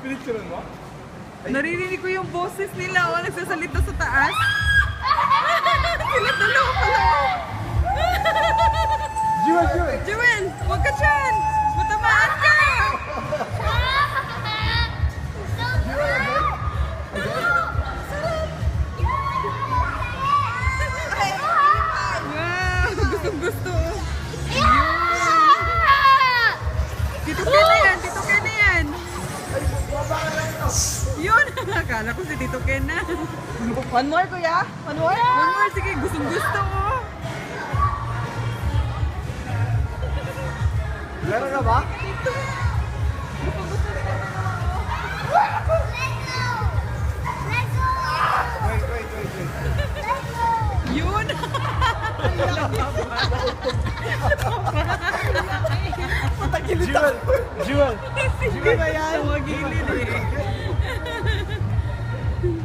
Pinicturean mo? Naririnig ko yung boses nila o nagsasalita sa taas. Sila dalawa pala. Jewel! Jewel, huwag ka dyan! Matamaan ka! Wow, gustong-gusto. Tito Ken na yan, Tito Ken na yan. Yun, akala ko si Tito Ken na. One more, kuya? One more? One more, sige, gustong-gusto ko. Meron ka ba? Wait. Yun! Jewel! Sige ba yan? Sa magilid eh.